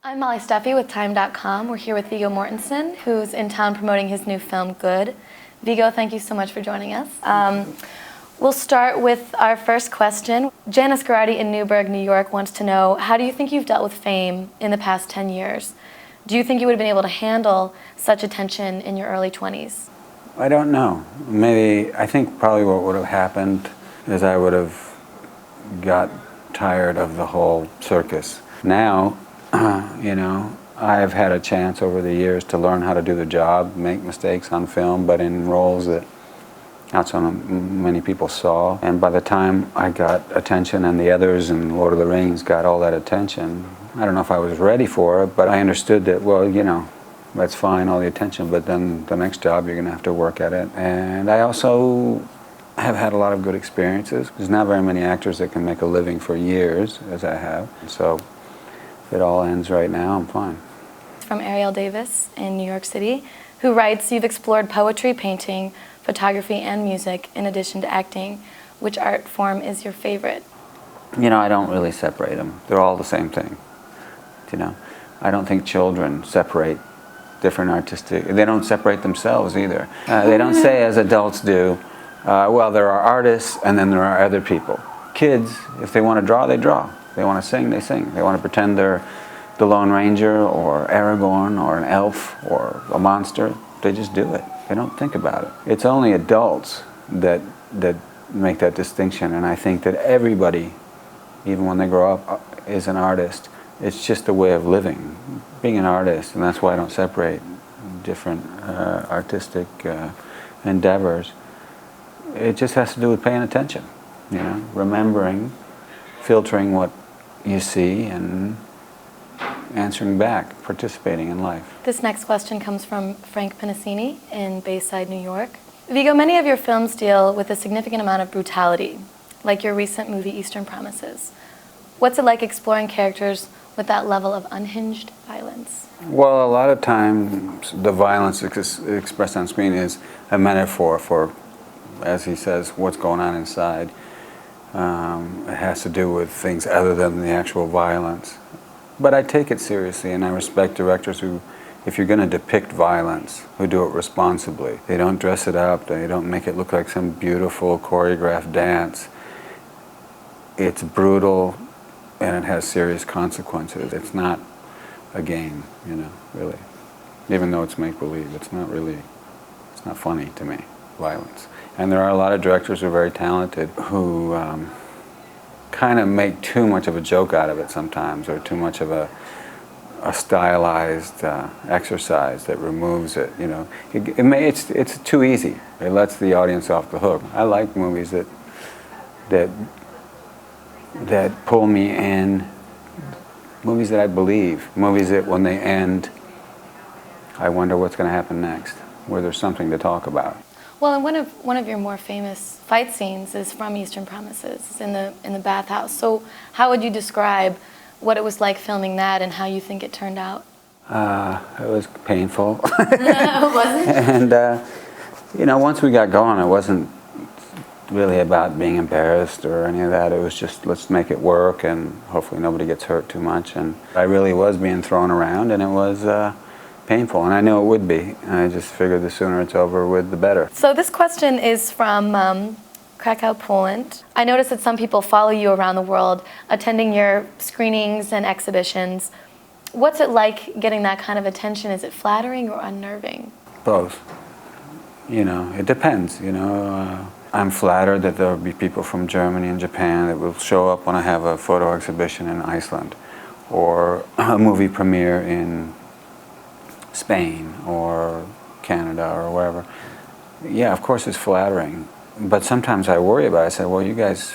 I'm Molly Steffi with Time.com. We're here with Viggo Mortensen, who's in town promoting his new film, Good. Viggo, thank you so much for joining us. We'll start with our first question. Janice Garardi in Newburgh, New York wants to know, how do you think you've dealt with fame in the past 10 years? Do you think you would have been able to handle such attention in your early 20s? I don't know. Maybe, I think probably what would have happened is I would have got tired of the whole circus. Now, I've had a chance over the years to learn how to do the job, make mistakes on film, but in roles that not so many people saw. And by the time I got attention and the others in Lord of the Rings got all that attention, I don't know if I was ready for it, but I understood that, well, that's fine, all the attention, but then the next job you're going to have to work at it. And I also have had a lot of good experiences. There's not very many actors that can make a living for years, as I have. So if it all ends right now, I'm fine. From Ariel Davis in New York City, who writes, you've explored poetry, painting, photography, and music in addition to acting. Which art form is your favorite? I don't really separate them. They're all the same thing. I don't think children separate different artistic, they don't separate themselves either. They don't say, as adults do, well, there are artists and then there are other people. Kids, if they want to draw, they draw. They want to sing, they sing. They want to pretend they're the Lone Ranger or Aragorn or an elf or a monster. They just do it. They don't think about it. It's only adults that make that distinction, and I think that everybody, even when they grow up, is an artist. It's just a way of living, being an artist, and that's why I don't separate different artistic endeavors. It just has to do with paying attention, remembering, filtering what you see, and answering back, participating in life. This next question comes from Frank Pinacini in Bayside, New York. Viggo, many of your films deal with a significant amount of brutality, like your recent movie Eastern Promises. What's it like exploring characters with that level of unhinged violence? Well, a lot of times the violence expressed on screen is a metaphor for, as he says, what's going on inside. It has to do with things other than the actual violence. But I take it seriously, and I respect directors who, if you're going to depict violence, who do it responsibly. They don't dress it up, they don't make it look like some beautiful choreographed dance. It's brutal, and it has serious consequences. It's not a game, really. Even though it's make-believe, it's not funny to me, violence. And there are a lot of directors who are very talented who kind of make too much of a joke out of it sometimes, or too much of a stylized exercise that removes it. It's too easy. It lets the audience off the hook. I like movies that pull me in, movies that I believe, movies that when they end, I wonder what's going to happen next, where there's something to talk about. Well, and one of your more famous fight scenes is from Eastern Promises. It's in the bathhouse. So how would you describe what it was like filming that and how you think it turned out? It was painful. Was it? And once we got going, it wasn't really about being embarrassed or any of that. It was just, let's make it work and hopefully nobody gets hurt too much. And I really was being thrown around, and it was painful, and I knew it would be. And I just figured the sooner it's over with, the better. So this question is from Krakow, Poland. I noticed that some people follow you around the world, attending your screenings and exhibitions. What's it like getting that kind of attention? Is it flattering or unnerving? Both. It depends. I'm flattered that there will be people from Germany and Japan that will show up when I have a photo exhibition in Iceland, or a movie premiere in Spain or Canada or wherever. Yeah, of course it's flattering, but sometimes I worry about it. I say, well, you guys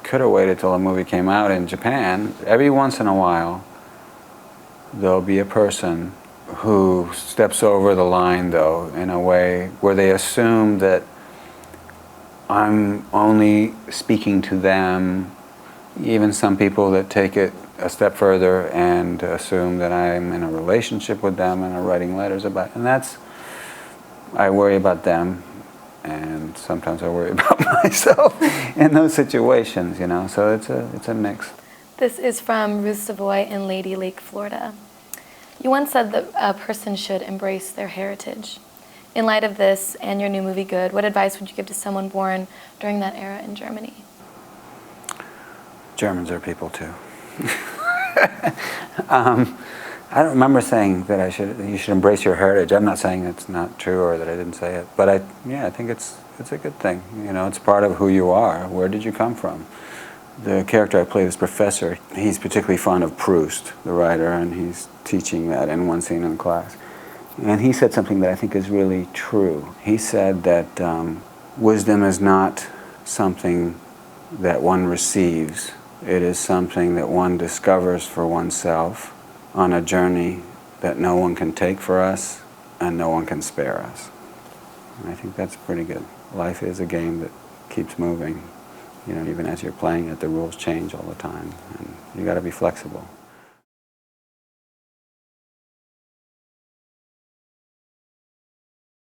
could have waited till a movie came out in Japan. Every once in a while there'll be a person who steps over the line, though, in a way where they assume that I'm only speaking to them. Even some people that take it a step further and assume that I'm in a relationship with them and are writing letters about it. And I worry about them, and sometimes I worry about myself in those situations, so it's a mix. This is from Ruth Savoy in Lady Lake, Florida. You once said that a person should embrace their heritage. In light of this and your new movie Good, what advice would you give to someone born during that era in Germany? Germans are people too. I don't remember saying that you should embrace your heritage. I'm not saying it's not true or that I didn't say it, but I think it's a good thing. You know, it's part of who you are. Where did you come from? The character I play, this professor, he's particularly fond of Proust, the writer, and he's teaching that in one scene in class. And he said something that I think is really true. He said that wisdom is not something that one receives. It is something that one discovers for oneself on a journey that no one can take for us and no one can spare us. And I think that's pretty good. Life is a game that keeps moving. You know, even as you're playing it, the rules change all the time, and you got to be flexible.